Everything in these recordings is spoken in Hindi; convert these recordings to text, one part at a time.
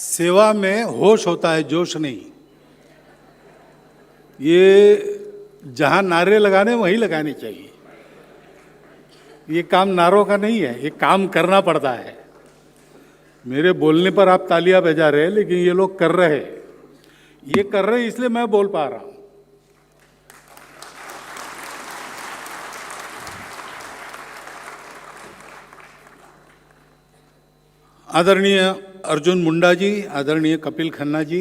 सेवा में होश होता है, जोश नहीं। ये जहां नारे लगाने वहीं लगाने चाहिए। ये काम नारों का नहीं है, ये काम करना पड़ता है। मेरे बोलने पर आप तालियां बजा रहे हैं, लेकिन ये लोग कर रहे हैं। ये कर रहे हैं इसलिए मैं बोल पा रहा हूं। आदरणीय अर्जुन मुंडा जी, आदरणीय कपिल खन्ना जी,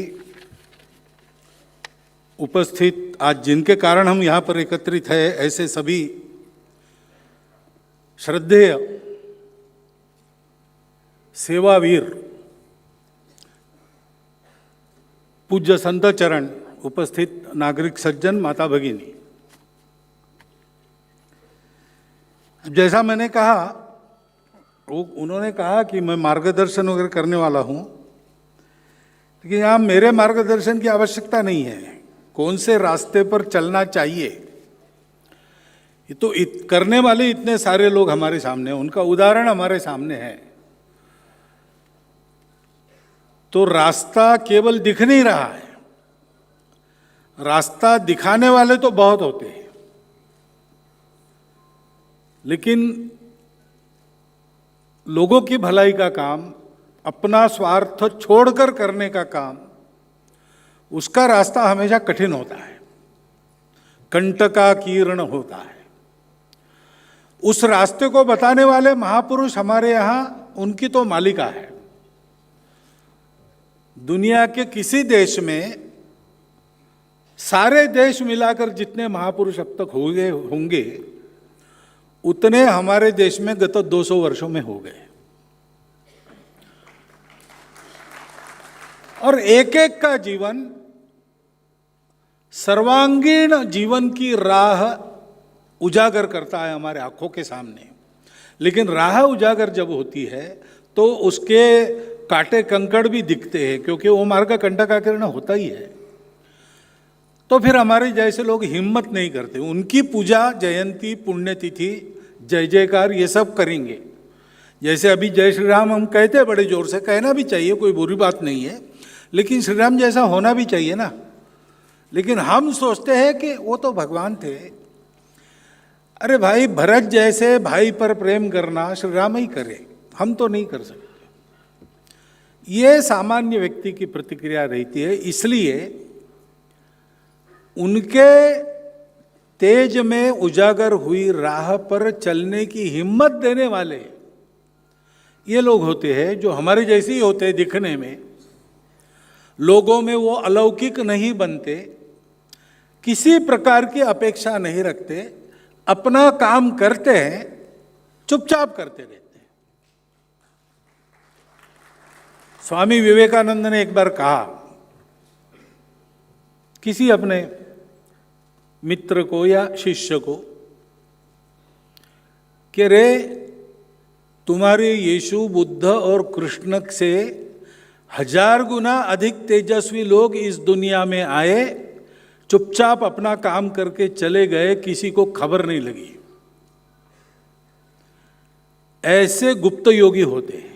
उपस्थित आज जिनके कारण हम यहाँ पर एकत्रित हैं, ऐसे सभी श्रद्धेय सेवावीर, पूज्य संत चरण, उपस्थित नागरिक सज्जन, माता भगिनी, जैसा मैंने कहा, उन्होंने कहा कि मैं मार्गदर्शन वगैरह करने वाला हूं, लेकिन यहाँ मेरे मार्गदर्शन की आवश्यकता नहीं है। कौन से रास्ते पर चलना चाहिए, ये तो करने वाले इतने सारे लोग हमारे सामने, उनका उदाहरण हमारे सामने है। तो रास्ता केवल दिख नहीं रहा है, रास्ता दिखाने वाले तो बहुत होते हैं, लेकिन लोगों की भलाई का काम, अपना स्वार्थ छोड़कर करने का काम, उसका रास्ता हमेशा कठिन होता है, कंटकाकीर्ण होता है। उस रास्ते को बताने वाले महापुरुष हमारे यहां, उनकी तो मालिका है। दुनिया के किसी देश में, सारे देश मिलाकर जितने महापुरुष अब तक होंगे उतने हमारे देश में गत 200 वर्षों में हो गए। और एक एक का जीवन सर्वांगीण जीवन की राह उजागर करता है हमारे आंखों के सामने। लेकिन राह उजागर जब होती है तो उसके कांटे कंकड़ भी दिखते हैं, क्योंकि वो मार्ग का कंटकाकीर्ण होता ही है। तो फिर हमारे जैसे लोग हिम्मत नहीं करते, उनकी पूजा, जयंती, पुण्यतिथि, जय जयकार ये सब करेंगे। जैसे अभी जय श्री राम हम कहते हैं, बड़े जोर से कहना भी चाहिए, कोई बुरी बात नहीं है, लेकिन श्री राम जैसा होना भी चाहिए ना। लेकिन हम सोचते हैं कि वो तो भगवान थे। अरे भाई, भरत जैसे भाई पर प्रेम करना श्री राम ही करे, हम तो नहीं कर सकते। ये सामान्य व्यक्ति की प्रतिक्रिया रहती है। इसलिए उनके तेज में उजागर हुई राह पर चलने की हिम्मत देने वाले ये लोग होते हैं, जो हमारे जैसे ही होते हैं दिखने में, लोगों में वो अलौकिक नहीं बनते, किसी प्रकार की अपेक्षा नहीं रखते, अपना काम करते हैं, चुपचाप करते रहते हैं। स्वामी विवेकानंद ने एक बार कहा किसी अपने मित्र को या शिष्य को कि रे, तुम्हारे यीशु, बुद्ध और कृष्ण से 1000 गुना अधिक तेजस्वी लोग इस दुनिया में आए, चुपचाप अपना काम करके चले गए, किसी को खबर नहीं लगी। ऐसे गुप्त योगी होते हैं।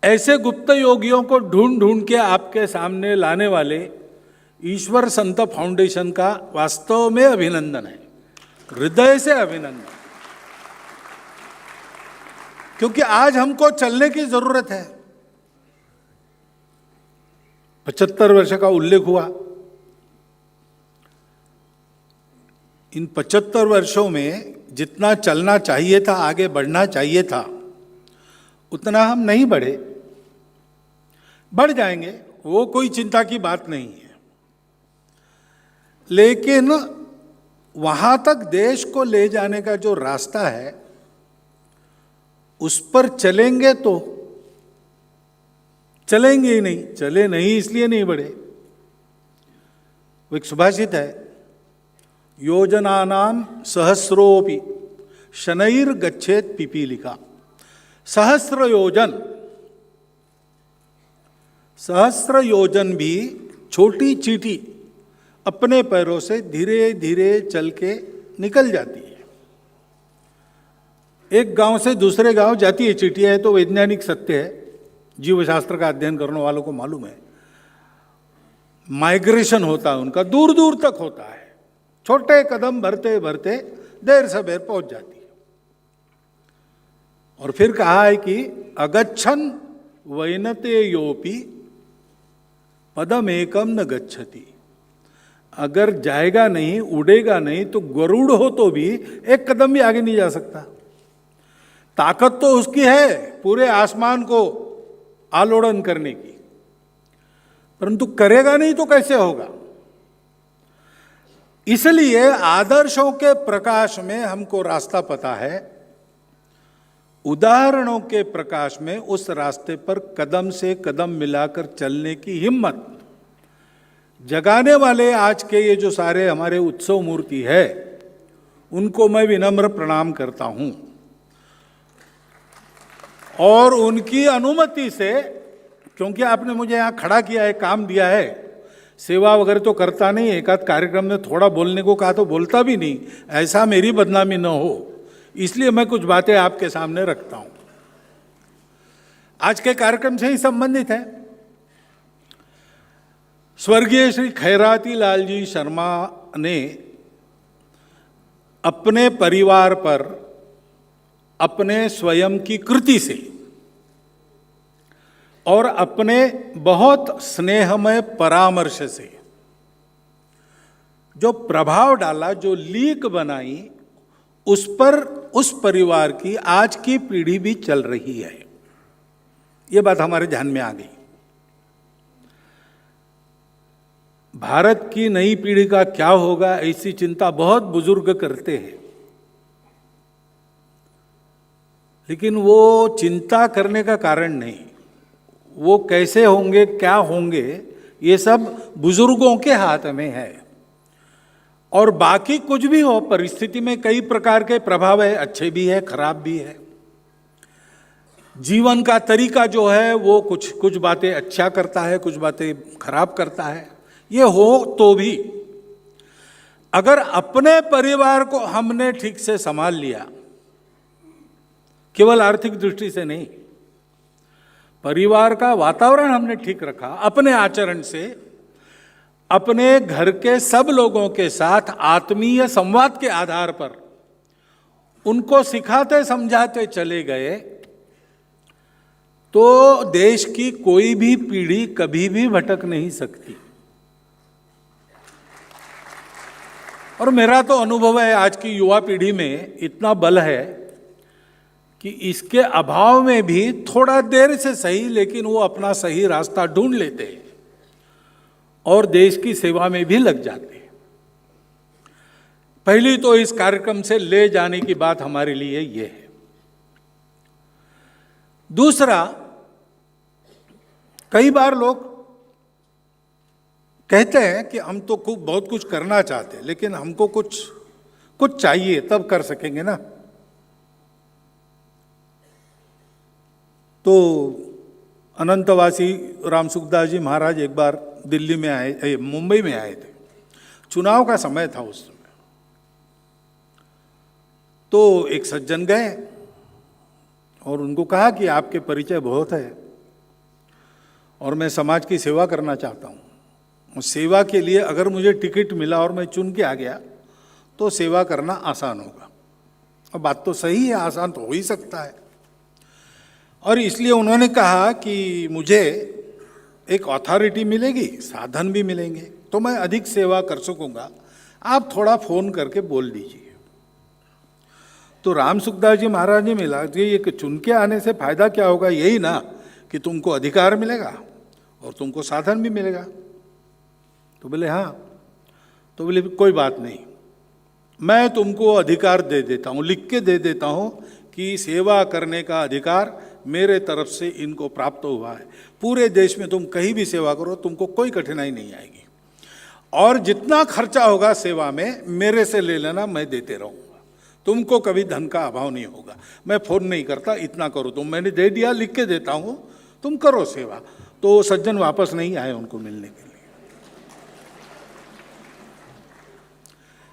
ऐसे गुप्त योगियों को ढूंढ ढूंढ के आपके सामने लाने वाले ईश्वर संत फाउंडेशन का वास्तव में अभिनंदन है, हृदय से अभिनंदन। क्योंकि आज हमको चलने की जरूरत है। 75 वर्ष का उल्लेख हुआ। इन 75 वर्षों में जितना चलना चाहिए था, आगे बढ़ना चाहिए था, उतना हम नहीं बढ़े। बढ़ जाएंगे, वो कोई चिंता की बात नहीं है। लेकिन वहां तक देश को ले जाने का जो रास्ता है, उस पर चलेंगे तो चलेंगे ही नहीं। चले नहीं इसलिए नहीं बढ़े। वो एक सुभाषित है, योजनानाम सहस्रोपि शनैर गच्छेत पिपीलिका। सहस्र योजन भी छोटी चींटी अपने पैरों से धीरे धीरे चल के निकल जाती है। एक गांव से दूसरे गांव जाती है चिट्ठियां, है तो वैज्ञानिक सत्य है, जीव शास्त्र का अध्ययन करने वालों को मालूम है। माइग्रेशन होता है उनका, दूर दूर तक होता है, छोटे कदम भरते भरते देर सबेर पहुंच जाती है। और फिर कहा है कि अगच्छन वैनते योपी पदम एकम न गच्छति। अगर जाएगा नहीं, उड़ेगा नहीं, तो गरुड़ हो तो भी एक कदम भी आगे नहीं जा सकता। ताकत तो उसकी है पूरे आसमान को आलोड़न करने की, परंतु करेगा नहीं तो कैसे होगा। इसलिए आदर्शों के प्रकाश में हमको रास्ता पता है, उदाहरणों के प्रकाश में उस रास्ते पर कदम से कदम मिलाकर चलने की हिम्मत जगाने वाले आज के ये जो सारे हमारे उत्सव मूर्ति है, उनको मैं विनम्र प्रणाम करता हूं। और उनकी अनुमति से, क्योंकि आपने मुझे यहां खड़ा किया है, काम दिया है, सेवा वगैरह तो करता नहीं, एक आध कार्यक्रम में थोड़ा बोलने को कहा तो बोलता भी नहीं, ऐसा मेरी बदनामी न हो, इसलिए मैं कुछ बातें आपके सामने रखता हूं। आज के कार्यक्रम से ही संबंधित है। स्वर्गीय श्री खैराती लाल जी शर्मा ने अपने परिवार पर अपने स्वयं की कृति से और अपने बहुत स्नेहमय परामर्श से जो प्रभाव डाला, जो लीक बनाई, उस पर उस परिवार की आज की पीढ़ी भी चल रही है। ये बात हमारे ध्यान में आ गई। भारत की नई पीढ़ी का क्या होगा, ऐसी चिंता बहुत बुजुर्ग करते हैं, लेकिन वो चिंता करने का कारण नहीं, वो कैसे होंगे, क्या होंगे, ये सब बुजुर्गों के हाथ में है। और बाकी कुछ भी हो, परिस्थिति में कई प्रकार के प्रभाव है, अच्छे भी है, खराब भी है। जीवन का तरीका जो है वो कुछ बातें अच्छा करता है, कुछ बातें खराब करता है। ये हो तो भी अगर अपने परिवार को हमने ठीक से संभाल लिया, केवल आर्थिक दृष्टि से नहीं, परिवार का वातावरण हमने ठीक रखा, अपने आचरण से अपने घर के सब लोगों के साथ आत्मीय संवाद के आधार पर उनको सिखाते समझाते चले गए, तो देश की कोई भी पीढ़ी कभी भी भटक नहीं सकती। और मेरा तो अनुभव है, आज की युवा पीढ़ी में इतना बल है कि इसके अभाव में भी थोड़ा देर से सही, लेकिन वो अपना सही रास्ता ढूंढ लेते हैं और देश की सेवा में भी लग जाते हैं। पहली तो इस कार्यक्रम से ले जाने की बात हमारे लिए ये है। दूसरा, कई बार लोग कहते हैं कि हम तो बहुत कुछ करना चाहते हैं, लेकिन हमको कुछ चाहिए तब कर सकेंगे ना। तो अनंतवासी राम सुखदास जी महाराज एक बार दिल्ली में आए, मुंबई में आए थे, चुनाव का समय था उस समय। तो एक सज्जन गए और उनको कहा कि आपके परिचय बहुत है और मैं समाज की सेवा करना चाहता हूँ, और सेवा के लिए अगर मुझे टिकट मिला और मैं चुन के आ गया तो सेवा करना आसान होगा। और बात तो सही है, आसान तो हो ही सकता है। और इसलिए उन्होंने कहा कि मुझे एक अथॉरिटी मिलेगी, साधन भी मिलेंगे, तो मैं अधिक सेवा कर सकूंगा, आप थोड़ा फोन करके बोल दीजिए। तो राम सुखदास जी महाराज ने मिला कि ये चुन के आने से फायदा क्या होगा, यही ना कि तुमको अधिकार मिलेगा और तुमको साधन भी मिलेगा। तो बोले हाँ। तो बोले कोई बात नहीं, मैं तुमको अधिकार दे देता हूँ, लिख के दे देता हूँ कि सेवा करने का अधिकार मेरे तरफ से इनको प्राप्त हुआ है। पूरे देश में तुम कहीं भी सेवा करो, तुमको कोई कठिनाई नहीं आएगी, और जितना खर्चा होगा सेवा में मेरे से ले लेना, मैं देते रहूँगा, तुमको कभी धन का अभाव नहीं होगा। मैं फोन नहीं करता, इतना करो तुम, मैंने दे दिया, लिख के देता हूँ, तुम करो सेवा। तो सज्जन वापस नहीं आए उनको मिलने के लिए।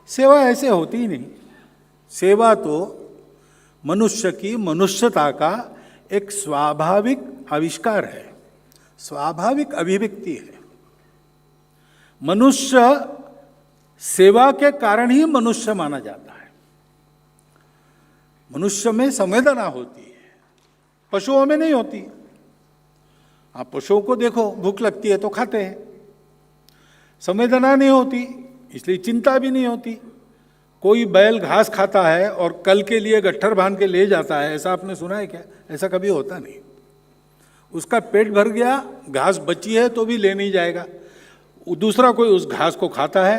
सेवा ऐसे होती ही नहीं। सेवा तो मनुष्य की मनुष्यता का एक स्वाभाविक आविष्कार है, स्वाभाविक अभिव्यक्ति है। मनुष्य सेवा के कारण ही मनुष्य माना जाता है। मनुष्य में संवेदना होती है, पशुओं में नहीं होती। आप पशुओं को देखो, भूख लगती है तो खाते हैं, संवेदना नहीं होती इसलिए चिंता भी नहीं होती। कोई बैल घास खाता है और कल के लिए गट्ठर बांध के ले जाता है, ऐसा आपने सुना है क्या? ऐसा कभी होता नहीं। उसका पेट भर गया, घास बची है तो भी ले नहीं जाएगा, दूसरा कोई उस घास को खाता है,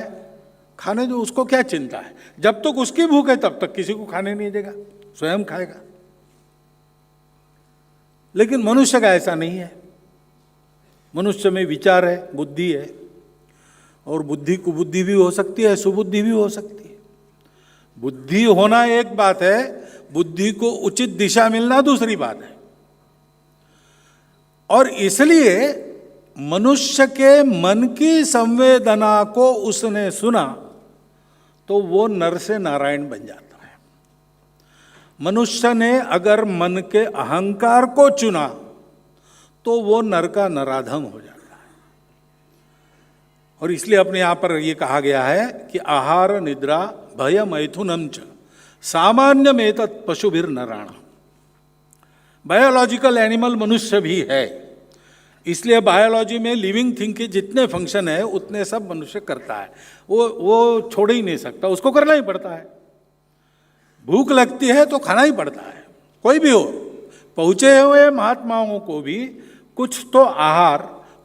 खाने दो, उसको क्या चिंता है। जब तक उसकी भूख है तब तक किसी को खाने नहीं देगा, स्वयं खाएगा। लेकिन मनुष्य का ऐसा नहीं है। मनुष्य में विचार है, बुद्धि है, और बुद्धि कुबुद्धि भी हो सकती है, सुबुद्धि भी हो सकती है। बुद्धि होना एक बात है, बुद्धि को उचित दिशा मिलना दूसरी बात है। और इसलिए मनुष्य के मन की संवेदना को उसने सुना तो वो नर से नारायण बन जाता है। मनुष्य ने अगर मन के अहंकार को चुना तो वो नर का नराधम हो जाता है। और इसलिए अपने यहां पर यह कहा गया है कि आहार निद्रा भय मैथुनम च सामान्य में तत् पशुभिर नराणा। बायोलॉजिकल एनिमल मनुष्य भी है, इसलिए बायोलॉजी में लिविंग थिंग के जितने फंक्शन है उतने सब मनुष्य करता है। वो छोड़ ही नहीं सकता, उसको करना ही पड़ता है। भूख लगती है तो खाना ही पड़ता है, कोई भी हो। पहुंचे हुए महात्माओं को भी कुछ तो आहार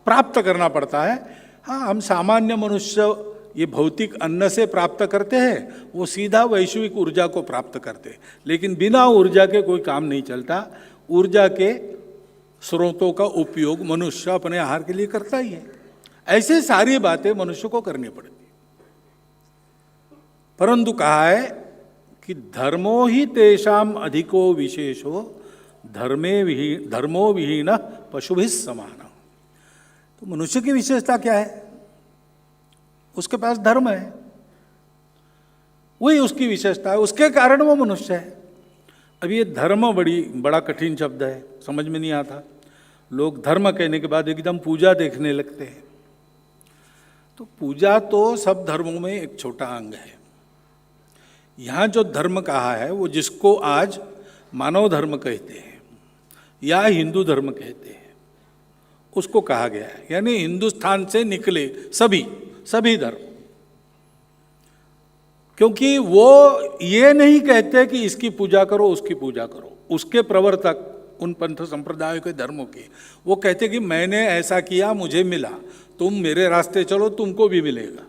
प्राप्त करना पड़ता है। हाँ, हम सामान्य मनुष्य ये भौतिक अन्न से प्राप्त करते हैं, वो सीधा वैश्विक ऊर्जा को प्राप्त करते हैं। लेकिन बिना ऊर्जा के कोई काम नहीं चलता। ऊर्जा के स्रोतों का उपयोग मनुष्य अपने आहार के लिए करता ही है। ऐसे सारी बातें मनुष्य को करनी पड़ती। परंतु कहा है कि धर्मो ही तेषाम अधिको विशेषो धर्मो विहीन पशुभिः समान। तो मनुष्य की विशेषता क्या है? उसके पास धर्म है, वही उसकी विशेषता है, उसके कारण वो मनुष्य है। अब ये धर्म बड़ा कठिन शब्द है, समझ में नहीं आता। लोग धर्म कहने के बाद एकदम पूजा देखने लगते हैं। तो पूजा तो सब धर्मों में एक छोटा अंग है। यहाँ जो धर्म कहा है वो जिसको आज मानव धर्म कहते हैं या हिंदू धर्म कहते हैं, उसको कहा गया है। यानी हिंदुस्तान से निकले सभी धर्म। क्योंकि वो ये नहीं कहते कि इसकी पूजा करो उसकी पूजा करो। उसके प्रवर्तक उन पंथ संप्रदायों के धर्मों के वो कहते कि मैंने ऐसा किया, मुझे मिला, तुम मेरे रास्ते चलो तुमको भी मिलेगा।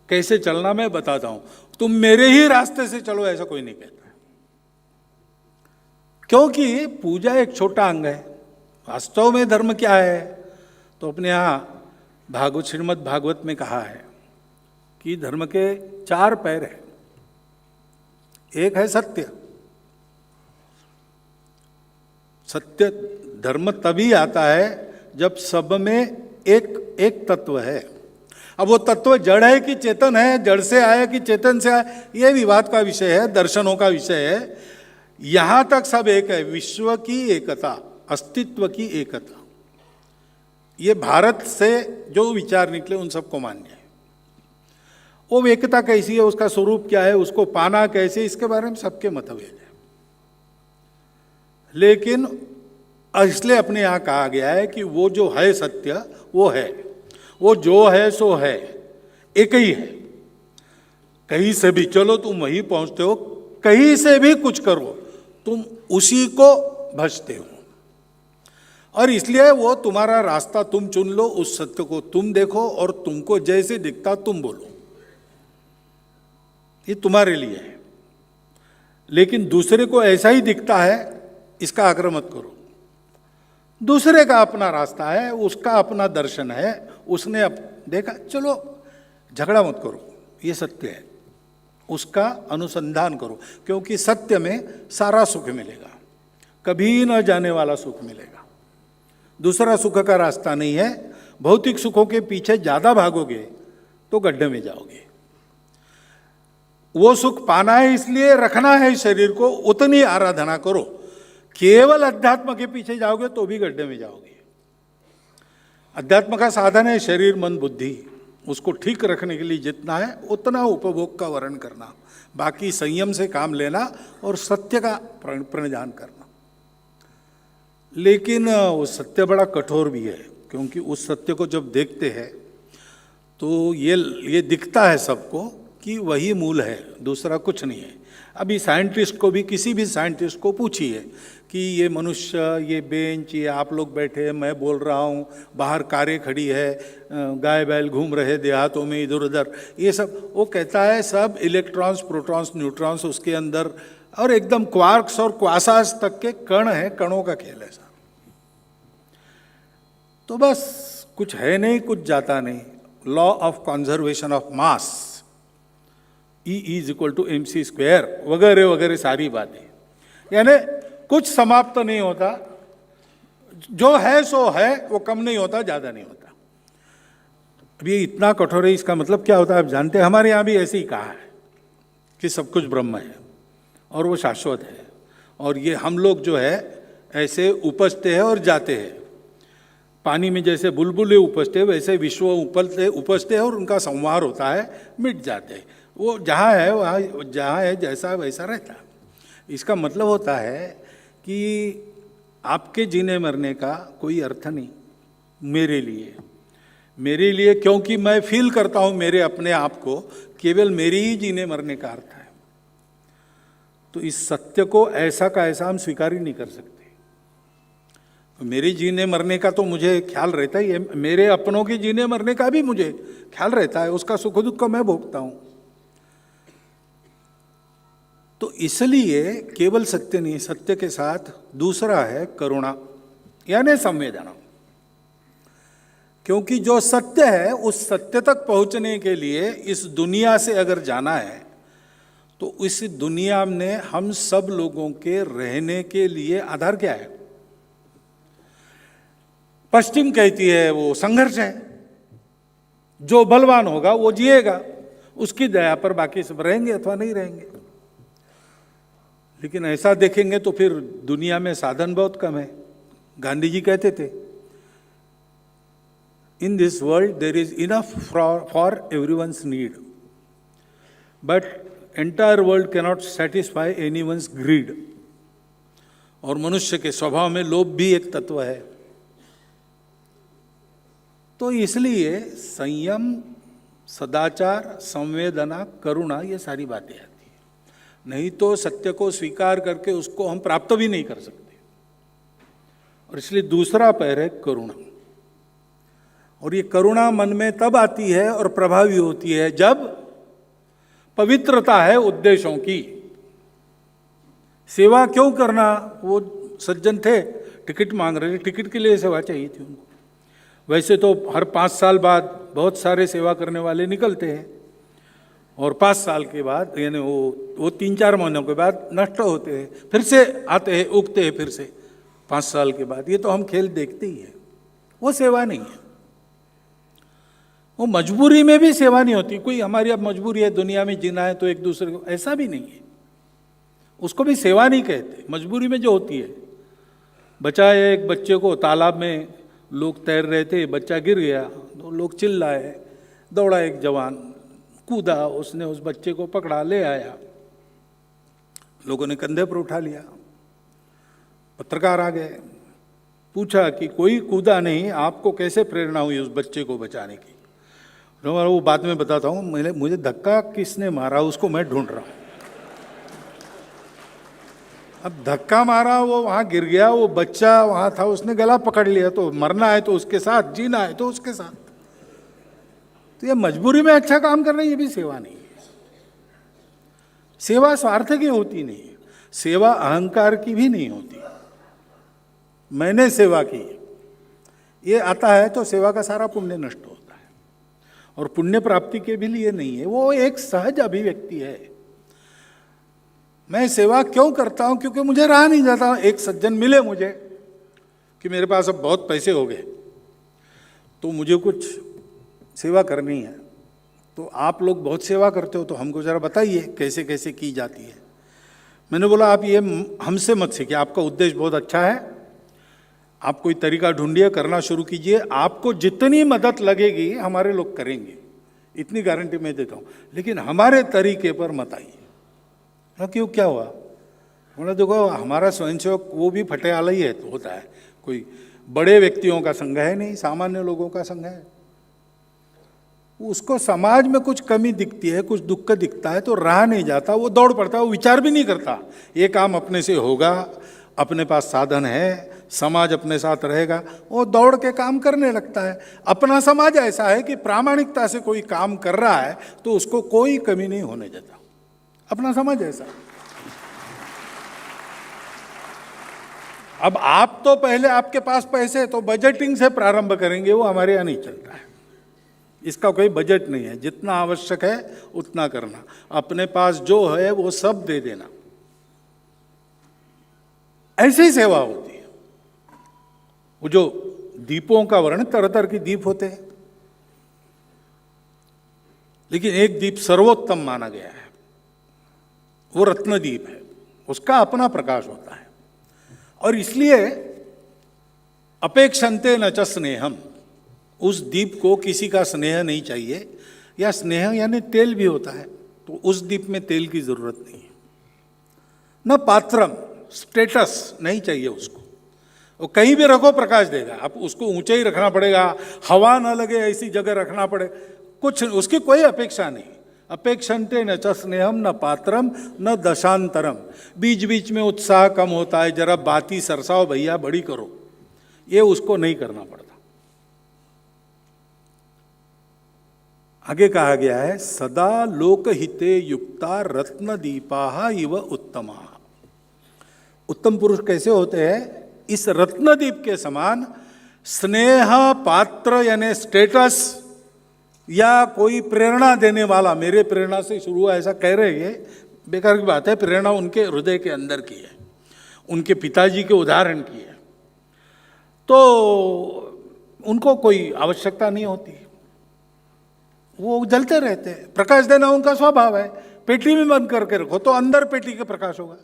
कैसे चलना मैं बताता हूं, तुम मेरे ही रास्ते से चलो, ऐसा कोई नहीं कहता। क्योंकि पूजा एक छोटा अंग है। वास्तव में धर्म क्या है? तो अपने यहाँ श्रीमद् भागवत में कहा है कि धर्म के 4 पैर हैं। एक है सत्य। सत्य धर्म तभी आता है जब सब में एक तत्व है। अब वो तत्व जड़ है कि चेतन है, जड़ से आया कि चेतन से आया, ये विवाद का विषय है, दर्शनों का विषय है। यहां तक सब एक है। विश्व की एकता, अस्तित्व की एकता, ये भारत से जो विचार निकले उन सबको मान्य है। वो एकता कैसी है, उसका स्वरूप क्या है, उसको पाना कैसे, इसके बारे में सबके मतभेद है। लेकिन इसलिए अपने यहां कहा गया है कि वो जो है सत्य वो है, वो जो है सो है, एक ही है। कहीं से भी चलो तुम वहीं पहुंचते हो, कहीं से भी कुछ करो तुम उसी को भजते हो। और इसलिए वो तुम्हारा रास्ता तुम चुन लो, उस सत्य को तुम देखो और तुमको जैसे दिखता तुम बोलो, ये तुम्हारे लिए है। लेकिन दूसरे को ऐसा ही दिखता है, इसका आग्रह मत करो। दूसरे का अपना रास्ता है, उसका अपना दर्शन है, उसने देखा, चलो झगड़ा मत करो, ये सत्य है, उसका अनुसंधान करो। क्योंकि सत्य में सारा सुख मिलेगा, कभी न जाने वाला सुख मिलेगा। दूसरा सुख का रास्ता नहीं है। भौतिक सुखों के पीछे ज्यादा भागोगे तो गड्ढे में जाओगे। वो सुख पाना है, इसलिए रखना है शरीर को, उतनी आराधना करो। केवल अध्यात्म के पीछे जाओगे तो भी गड्ढे में जाओगे। अध्यात्म का साधन है शरीर मन बुद्धि, उसको ठीक रखने के लिए जितना है उतना उपभोग का वर्ण करना, बाकी संयम से काम लेना और सत्य का प्रणिधान करना। लेकिन वो सत्य बड़ा कठोर भी है, क्योंकि उस सत्य को जब देखते हैं तो ये दिखता है सबको कि वही मूल है, दूसरा कुछ नहीं है। अभी साइंटिस्ट को भी, किसी भी साइंटिस्ट को पूछिए कि ये मनुष्य, ये बेंच, ये आप लोग बैठे हैं, मैं बोल रहा हूँ, बाहर कारें खड़ी है, गाय बैल घूम रहे देहातों में इधर उधर, ये सब, वो कहता है सब इलेक्ट्रॉन्स, प्रोटॉन्स, न्यूट्रॉन्स उसके अंदर, और एकदम क्वार्क्स और क्वासास तक के कण है, कणों का खेल है साहब। तो बस कुछ है नहीं, कुछ जाता नहीं। Law of conservation of mass, E=mc², वगैरह वगैरह सारी बातें, यानी कुछ समाप्त नहीं होता, जो है सो है, वो कम नहीं होता, ज्यादा नहीं होता। अब ये इतना कठोर है, इसका मतलब क्या होता है आप जानते हैं? हमारे यहाँ भी ऐसे ही कहा है कि सब कुछ ब्रह्म है और वो शाश्वत है, और ये हम लोग जो है ऐसे उपजते हैं और जाते हैं। पानी में जैसे बुलबुले उपजते हैं, वैसे विश्व उपजते हैं और उनका संहार होता है, मिट जाते हैं। वो जहाँ है वहाँ, जहाँ है जैसा वैसा रहता है। इसका मतलब होता है कि आपके जीने मरने का कोई अर्थ नहीं मेरे लिए, क्योंकि मैं फील करता हूँ मेरे अपने आप को, केवल मेरी ही जीने मरने का अर्थ है। तो इस सत्य को ऐसा का ऐसा हम स्वीकार ही नहीं कर सकते। मेरे जीने मरने का तो मुझे ख्याल रहता ही है, मेरे अपनों के जीने मरने का भी मुझे ख्याल रहता है, उसका सुख दुख को मैं भोगता हूँ। तो इसलिए केवल सत्य नहीं, सत्य के साथ दूसरा है करुणा, यानी संवेदना। क्योंकि जो सत्य है, उस सत्य तक पहुंचने के लिए इस दुनिया से अगर जाना है, तो इस दुनिया में हम सब लोगों के रहने के लिए आधार क्या है? पश्चिम कहती है वो संघर्ष है, जो बलवान होगा वो जिएगा, उसकी दया पर बाकी सब रहेंगे अथवा नहीं रहेंगे। लेकिन ऐसा देखेंगे तो फिर दुनिया में साधन बहुत कम है। गांधी जी कहते थे, in this world there is enough for everyone's need, but entire world cannot satisfy anyone's greed. और मनुष्य के स्वभाव में लोभ भी एक तत्व है। तो इसलिए संयम, सदाचार, संवेदना, करुणा, ये सारी बातें आती है। नहीं तो सत्य को स्वीकार करके उसको हम प्राप्त भी नहीं कर सकते। और इसलिए दूसरा पैर है करुणा। और ये करुणा मन में तब आती है और प्रभावी होती है जब पवित्रता है उद्देश्यों की। सेवा क्यों करना? वो सज्जन थे, टिकट मांग रहे थे, टिकट के लिए सेवा चाहिए थी उनको। वैसे तो हर 5 साल बाद बहुत सारे सेवा करने वाले निकलते हैं, और 5 साल के बाद, यानी वो 3-4 महीनों के बाद नष्ट होते हैं, फिर से आते हैं, उगते हैं फिर से 5 साल के बाद। ये तो हम खेल देखते ही हैं। वो सेवा नहीं है। वो मजबूरी में भी सेवा नहीं होती। कोई हमारी अब मजबूरी है दुनिया में जीना है तो एक दूसरे को, ऐसा भी नहीं है, उसको भी सेवा नहीं कहते। मजबूरी में जो होती है, बचाए एक बच्चे को, तालाब में लोग तैर रहे थे, बच्चा गिर गया तो लोग चिल्लाए, दौड़ा एक जवान, कूदा, उसने उस बच्चे को पकड़ा, ले आया, लोगों ने कंधे पर उठा लिया। पत्रकार आ गए, पूछा कि कोई कूदा नहीं, आपको कैसे प्रेरणा हुई उस बच्चे को बचाने की? वो बाद में बताता हूँ, मुझे धक्का किसने मारा उसको मैं ढूंढ रहा हूँ। अब धक्का मारा, वो वहाँ गिर गया, वो बच्चा वहाँ था, उसने गला पकड़ लिया। तो मरना है तो उसके साथ, जीना है तो उसके साथ। तो ये मजबूरी में अच्छा काम करना, ये भी सेवा नहीं है। सेवा स्वार्थ की होती नहीं है, सेवा अहंकार की भी नहीं होती। मैंने सेवा की, ये आता है तो सेवा का सारा पुण्य नष्ट होता है। और पुण्य प्राप्ति के भी लिए नहीं है, वो एक सहज अभिव्यक्ति है। मैं सेवा क्यों करता हूं? क्योंकि मुझे रहा नहीं जाता। एक सज्जन मिले मुझे कि मेरे पास अब बहुत पैसे हो गए, तो मुझे कुछ सेवा करनी है। तो आप लोग बहुत सेवा करते हो, तो हमको ज़रा बताइए कैसे कैसे की जाती है। मैंने बोला आप ये हमसे मत सीखिए, आपका उद्देश्य बहुत अच्छा है, आप कोई तरीका ढूंढिए, करना शुरू कीजिए, आपको जितनी मदद लगेगी हमारे लोग करेंगे, इतनी गारंटी मैं देता हूँ, लेकिन हमारे तरीके पर मत आइए। क्यों, क्या हुआ? बोला देखो हमारा स्वयंसेवक वो भी फटेआला ही है, तो होता है, कोई बड़े व्यक्तियों का संघ है नहीं, सामान्य लोगों का संघ है। उसको समाज में कुछ कमी दिखती है, कुछ दुख दिखता है तो रहा नहीं जाता, वो दौड़ पड़ता है, वो विचार भी नहीं करता ये काम अपने से होगा, अपने पास साधन है, समाज अपने साथ रहेगा, वो दौड़ के काम करने लगता है। अपना समाज ऐसा है कि प्रामाणिकता से कोई काम कर रहा है तो उसको कोई कमी नहीं होने देता, अपना समाज ऐसा। अब आप तो पहले आपके पास पैसे तो बजटिंग से प्रारंभ करेंगे, वो हमारे यहाँ नहीं चलता है, इसका कोई बजट नहीं है, जितना आवश्यक है उतना करना, अपने पास जो है वो सब दे देना, ऐसे ही सेवा होती है। वो जो दीपों का वर्णन, तरह तरह के दीप होते हैं, लेकिन एक दीप सर्वोत्तम माना गया है, वो रत्न दीप है, उसका अपना प्रकाश होता है। और इसलिए अपेक्षन्ते न च स्नेहम, उस दीप को किसी का स्नेह नहीं चाहिए, या स्नेह यानी तेल भी होता है, तो उस दीप में तेल की जरूरत नहीं है। न पात्रम, स्टेटस नहीं चाहिए उसको, वो कहीं भी रखो प्रकाश देगा, आप उसको ऊंचे ही रखना पड़ेगा, हवा ना लगे ऐसी जगह रखना पड़े, कुछ उसकी कोई अपेक्षा नहीं। अपेक्षन्ते न च स्नेहम न पात्रम न दशांतरम, बीच बीच में उत्साह कम होता है, जरा बाती सरसाओ भैया, बड़ी करो, ये उसको नहीं करना पड़ता। आगे कहा गया है सदा लोकहिते युक्ता रत्न दीपा इव उत्तमा। उत्तम पुरुष कैसे होते हैं? इस रत्न दीप के समान स्नेह पात्र यानी स्टेटस या कोई प्रेरणा देने वाला, मेरे प्रेरणा से शुरू हुआ ऐसा कह रहे हैं, बेकार की बात है, प्रेरणा उनके हृदय के अंदर की है, उनके पिताजी के उदाहरण की है, तो उनको कोई आवश्यकता नहीं होती, वो जलते रहते हैं। प्रकाश देना उनका स्वभाव है, पेटी में बंद करके रखो तो अंदर पेटी के प्रकाश होगा।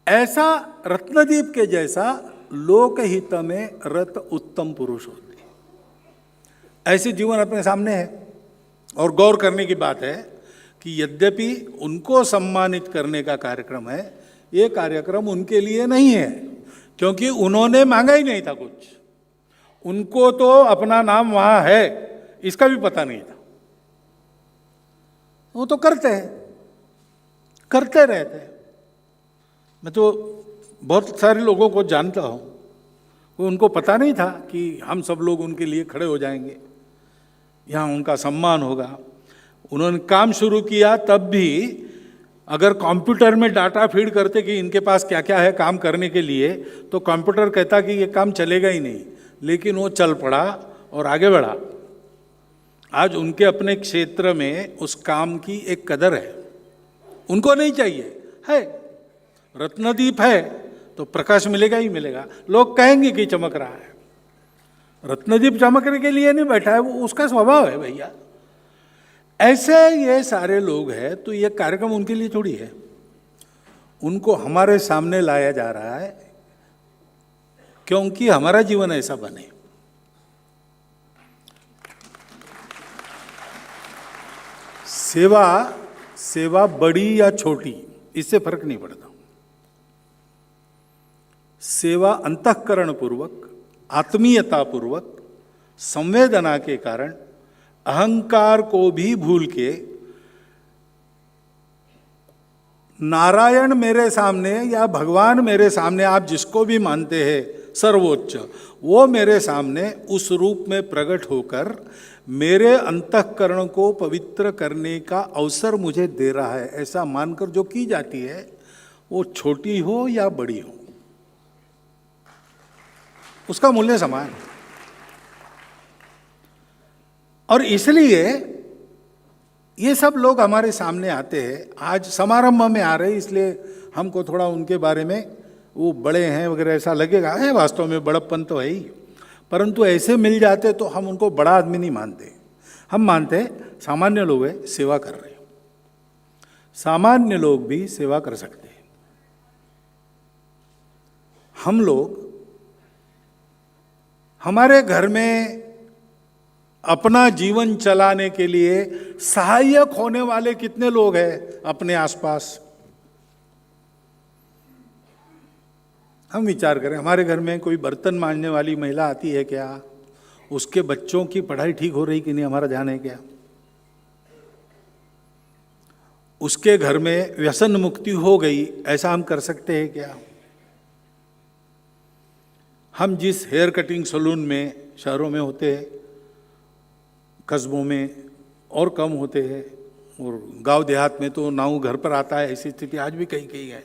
ऐसा रत्नदीप के जैसा लोकहित में रत उत्तम पुरुष होते हैं, ऐसे जीवन अपने सामने है। और गौर करने की बात है कि यद्यपि उनको सम्मानित करने का कार्यक्रम है, ये कार्यक्रम उनके लिए नहीं है, क्योंकि उन्होंने मांगा ही नहीं था कुछ, उनको तो अपना नाम वहां है इसका भी पता नहीं था, वो तो करते हैं, करते रहते हैं। मैं तो बहुत सारे लोगों को जानता हूं, उनको पता नहीं था कि हम सब लोग उनके लिए खड़े हो जाएंगे, यहाँ उनका सम्मान होगा। उन्होंने काम शुरू किया तब भी अगर कंप्यूटर में डाटा फीड करते कि इनके पास क्या क्या है काम करने के लिए, तो कंप्यूटर कहता कि ये काम चलेगा ही नहीं, लेकिन वो चल पड़ा और आगे बढ़ा। आज उनके अपने क्षेत्र में उस काम की एक कदर है, उनको नहीं चाहिए, है रत्नदीप है तो प्रकाश मिलेगा ही मिलेगा, लोग कहेंगे कि चमक रहा है, रत्नदीप चमकने के लिए नहीं बैठा है, वो उसका स्वभाव है भैया। ऐसे ये सारे लोग हैं, तो ये कार्यक्रम उनके लिए थोड़ी है, उनको हमारे सामने लाया जा रहा है क्योंकि हमारा जीवन ऐसा बने। सेवा बड़ी या छोटी इससे फर्क नहीं पड़ता, सेवा अंतःकरण पूर्वक, आत्मीयता पूर्वक, संवेदना के कारण, अहंकार को भी भूल के, नारायण मेरे सामने या भगवान मेरे सामने, आप जिसको भी मानते हैं सर्वोच्च, वो मेरे सामने उस रूप में प्रकट होकर मेरे अंतःकरण को पवित्र करने का अवसर मुझे दे रहा है, ऐसा मानकर जो की जाती है, वो छोटी हो या बड़ी हो, उसका मूल्य समान है। और इसलिए ये सब लोग हमारे सामने आते हैं, आज समारंभ में आ रहे हैं, इसलिए हमको थोड़ा उनके बारे में वो बड़े हैं वगैरह ऐसा लगेगा, है वास्तव में बड़प्पन तो है ही, परंतु ऐसे मिल जाते तो हम उनको बड़ा आदमी नहीं मानते, हम मानते हैं सामान्य लोग हैं, सेवा कर रहे हैं, सामान्य लोग भी सेवा कर सकते हैं। हम लोग हमारे घर में अपना जीवन चलाने के लिए सहायक होने वाले कितने लोग हैं अपने आसपास? हम विचार करें, हमारे घर में कोई बर्तन मांजने वाली महिला आती है क्या? उसके बच्चों की पढ़ाई ठीक हो रही कि नहीं, हमारा ध्यान है क्या? उसके घर में व्यसन मुक्ति हो गई, ऐसा हम कर सकते हैं क्या? हम जिस हेयर कटिंग सैलून में शहरों में होते हैं, कस्बों में और कम होते हैं, और गांव देहात में तो नाऊ घर पर आता है, ऐसी स्थिति आज भी कहीं कहीं है,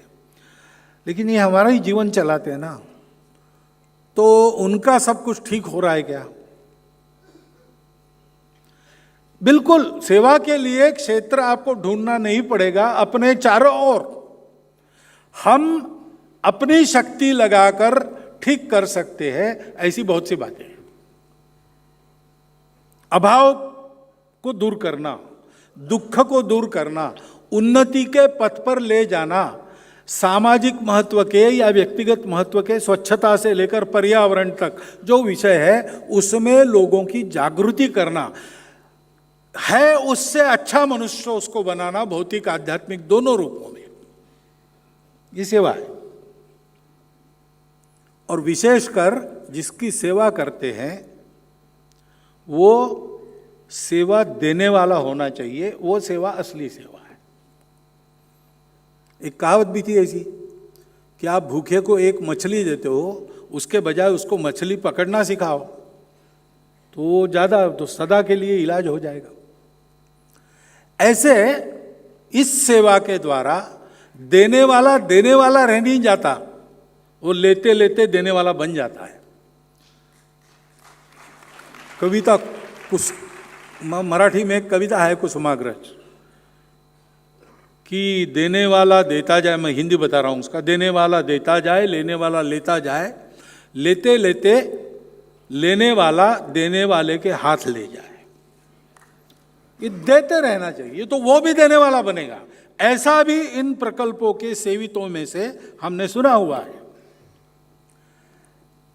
लेकिन ये हमारा ही जीवन चलाते हैं ना, तो उनका सब कुछ ठीक हो रहा है क्या? बिल्कुल, सेवा के लिए क्षेत्र आपको ढूंढना नहीं पड़ेगा, अपने चारों ओर हम अपनी शक्ति लगाकर ठीक कर सकते हैं। ऐसी बहुत सी बातें हैं। अभाव को दूर करना, दुख को दूर करना, उन्नति के पथ पर ले जाना, सामाजिक महत्व के या व्यक्तिगत महत्व के, स्वच्छता से लेकर पर्यावरण तक जो विषय है उसमें लोगों की जागृति करना है, उससे अच्छा मनुष्य उसको बनाना, भौतिक आध्यात्मिक दोनों रूपों में ये सेवा है। और विशेषकर जिसकी सेवा करते हैं वो सेवा देने वाला होना चाहिए, वो सेवा असली सेवा है। एक कहावत भी थी ऐसी कि आप भूखे को एक मछली देते हो, उसके बजाय उसको मछली पकड़ना सिखाओ तो ज़्यादा, तो सदा के लिए इलाज हो जाएगा। ऐसे इस सेवा के द्वारा देने वाला रह नहीं जाता, वो लेते लेते देने वाला बन जाता है। कविता कुछ मराठी में एक कविता है कुसुमाग्रज कि देने वाला देता जाए, मैं हिंदी बता रहा हूं उसका, देने वाला देता जाए, लेने वाला लेता जाए, लेते लेते लेने वाला देने वाले के हाथ ले जाए। ये देते रहना चाहिए तो वो भी देने वाला बनेगा। ऐसा भी इन प्रकल्पों के सेवितों में से हमने सुना हुआ है।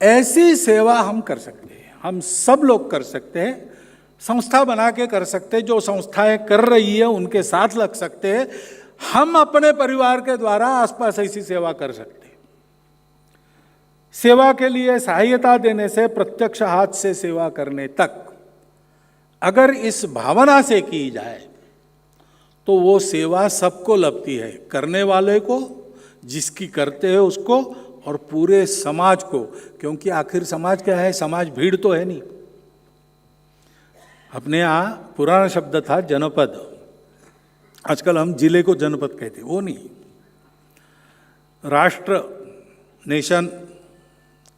ऐसी सेवा हम कर सकते हैं, हम सब लोग कर सकते हैं, संस्था बना के कर सकते हैं, जो संस्थाएं कर रही है उनके साथ लग सकते हैं, हम अपने परिवार के द्वारा आसपास ऐसी सेवा कर सकते हैं। सेवा के लिए सहायता देने से प्रत्यक्ष हाथ से सेवा करने तक अगर इस भावना से की जाए तो वो सेवा सबको लगती है, करने वाले को, जिसकी करते हैं उसको, और पूरे समाज को। क्योंकि आखिर समाज क्या है? समाज भीड़ तो है नहीं। अपने यहाँ पुराना शब्द था जनपद, आजकल हम जिले को जनपद कहते, वो नहीं। राष्ट्र, नेशन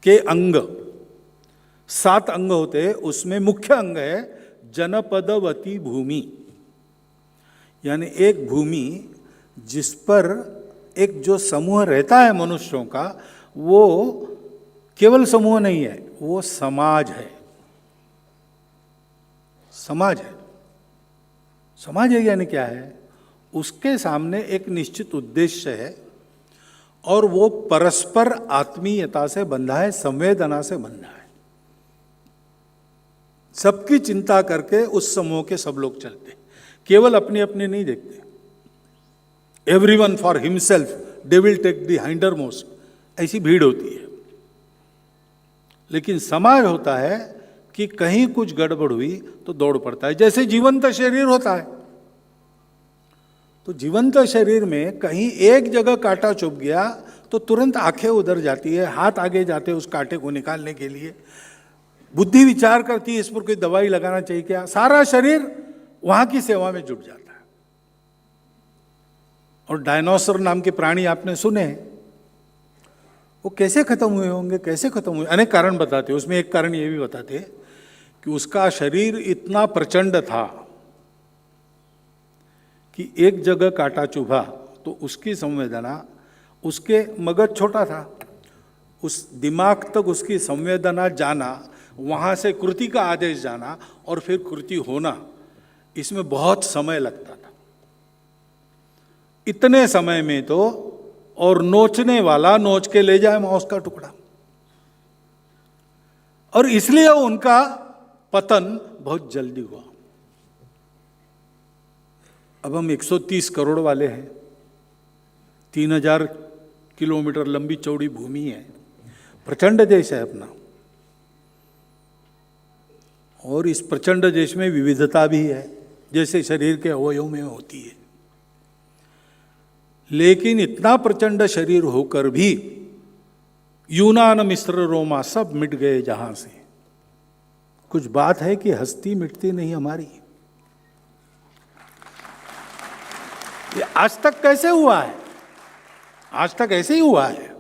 के अंग 7 अंग होते हैं, उसमें मुख्य अंग है जनपदवती भूमि, यानी एक भूमि जिस पर एक जो समूह रहता है मनुष्यों का, वो केवल समूह नहीं है, वो समाज है। समाज है। समाज है यानी क्या है? उसके सामने एक निश्चित उद्देश्य है और वो परस्पर आत्मीयता से बंधा है, संवेदना से बंधा है। सबकी चिंता करके उस समूह के सब लोग चलते, केवल अपने अपने नहीं देखते। Everyone for himself, they will take the hinder most, ऐसी भीड़ होती है। लेकिन समाज होता है कि कहीं कुछ गड़बड़ हुई तो दौड़ पड़ता है। जैसे जीवंत शरीर होता है, तो जीवंत शरीर में कहीं एक जगह कांटा चुभ गया तो तुरंत आंखें उधर जाती है, हाथ आगे जाते हैं उस कांटे को निकालने के लिए, बुद्धि विचार करती है इस पर कोई दवाई लगाना चाहिए क्या, सारा शरीर वहां की सेवा में जुट जाता है। और डायनासोर नाम के प्राणी आपने सुने, वो कैसे खत्म हुए होंगे, कैसे खत्म हुए? अनेक कारण बताते हैं। उसमें एक कारण ये भी बताते कि उसका शरीर इतना प्रचंड था कि एक जगह कांटा चुभा तो उसकी संवेदना, उसके मगज छोटा था, उस दिमाग तक उसकी संवेदना जाना, वहाँ से कृति का आदेश जाना और फिर कृति होना, इसमें बहुत समय लगता था। इतने समय में तो, और नोचने वाला नोच के ले जाए मांस का टुकड़ा, और इसलिए उनका पतन बहुत जल्दी हुआ। अब हम 130 करोड़ वाले हैं, 3000 किलोमीटर लंबी चौड़ी भूमि है, प्रचंड देश है अपना, और इस प्रचंड देश में विविधता भी है, जैसे शरीर के अवयवों में होती है। लेकिन इतना प्रचंड शरीर होकर भी यूनान मिस्र रोमा सब मिट गए जहां से। कुछ बात है कि हस्ती मिटती नहीं हमारी। ये आज तक कैसे हुआ है? आज तक ऐसे ही हुआ है।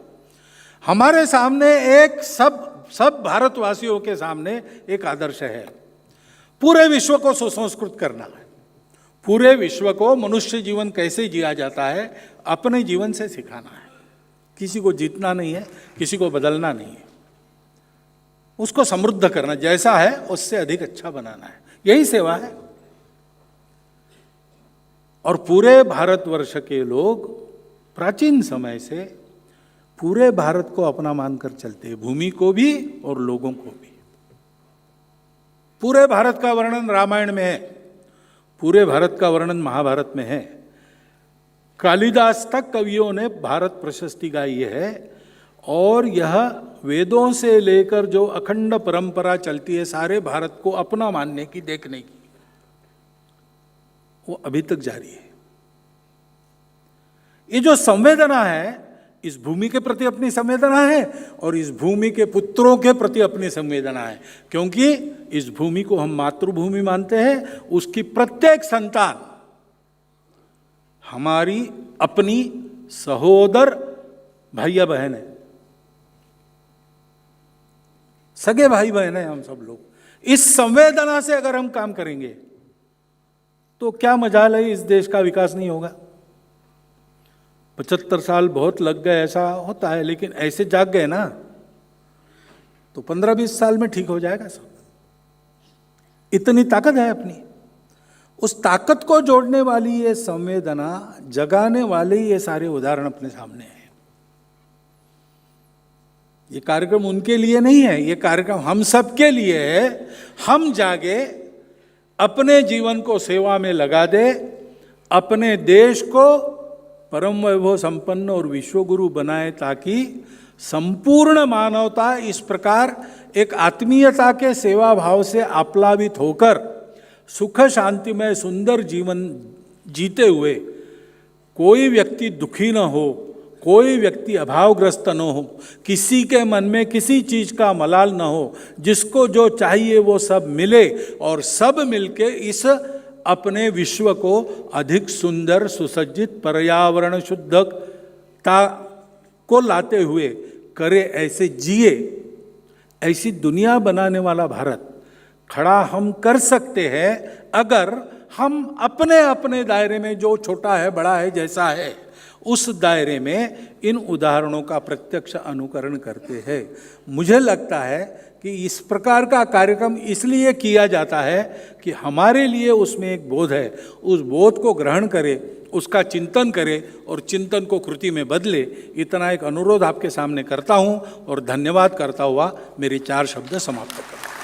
हमारे सामने एक सब भारतवासियों के सामने एक आदर्श है, पूरे विश्व को सुसंस्कृत करना है। पूरे विश्व को मनुष्य जीवन कैसे जिया जाता है अपने जीवन से सिखाना है। किसी को जीतना नहीं है, किसी को बदलना नहीं है, उसको समृद्ध करना, जैसा है उससे अधिक अच्छा बनाना है, यही सेवा है। और पूरे भारतवर्ष के लोग प्राचीन समय से पूरे भारत को अपना मानकर चलते हैं, भूमि को भी और लोगों को भी। पूरे भारत का वर्णन रामायण में है, पूरे भारत का वर्णन महाभारत में है। कालिदास तक कवियों ने भारत प्रशस्ति गाई है, और यह वेदों से लेकर जो अखंड परंपरा चलती है सारे भारत को अपना मानने की, देखने की, वो अभी तक जारी है। ये जो संवेदना है, इस भूमि के प्रति अपनी संवेदना है, और इस भूमि के पुत्रों के प्रति अपनी संवेदना है, क्योंकि इस भूमि को हम मातृभूमि मानते हैं। उसकी प्रत्येक संतान हमारी अपनी सहोदर भैया बहन है, सगे भाई बहन है हम सब लोग। इस संवेदना से अगर हम काम करेंगे तो क्या मजाल है इस देश का विकास नहीं होगा। 75 साल बहुत लग गए ऐसा होता है, लेकिन ऐसे जाग गए ना तो 15-20 साल में ठीक हो जाएगा सब। इतनी ताकत है अपनी। उस ताकत को जोड़ने वाली ये संवेदना, जगाने वाले ये सारे उदाहरण अपने सामने हैं। ये कार्यक्रम उनके लिए नहीं है, ये कार्यक्रम हम सबके लिए है। हम जागे, अपने जीवन को सेवा में लगा दे, अपने देश को परम वैभव संपन्न और विश्वगुरु बनाए, ताकि संपूर्ण मानवता इस प्रकार एक आत्मीयता के सेवा भाव से आप्लावित होकर सुख शांतिमय सुंदर जीवन जीते हुए कोई व्यक्ति दुखी न हो, कोई व्यक्ति अभावग्रस्त न हो, किसी के मन में किसी चीज का मलाल न हो, जिसको जो चाहिए वो सब मिले, और सब मिलके इस अपने विश्व को अधिक सुंदर सुसज्जित पर्यावरण शुद्धता को लाते हुए करे, ऐसे जिए। ऐसी दुनिया बनाने वाला भारत खड़ा हम कर सकते हैं अगर हम अपने अपने दायरे में, जो छोटा है बड़ा है जैसा है, उस दायरे में इन उदाहरणों का प्रत्यक्ष अनुकरण करते हैं। मुझे लगता है कि इस प्रकार का कार्यक्रम इसलिए किया जाता है कि हमारे लिए उसमें एक बोध है, उस बोध को ग्रहण करें, उसका चिंतन करें और चिंतन को कृति में बदले। इतना एक अनुरोध आपके सामने करता हूं और धन्यवाद करता हुआ मेरे 4 शब्द समाप्त करता हूं।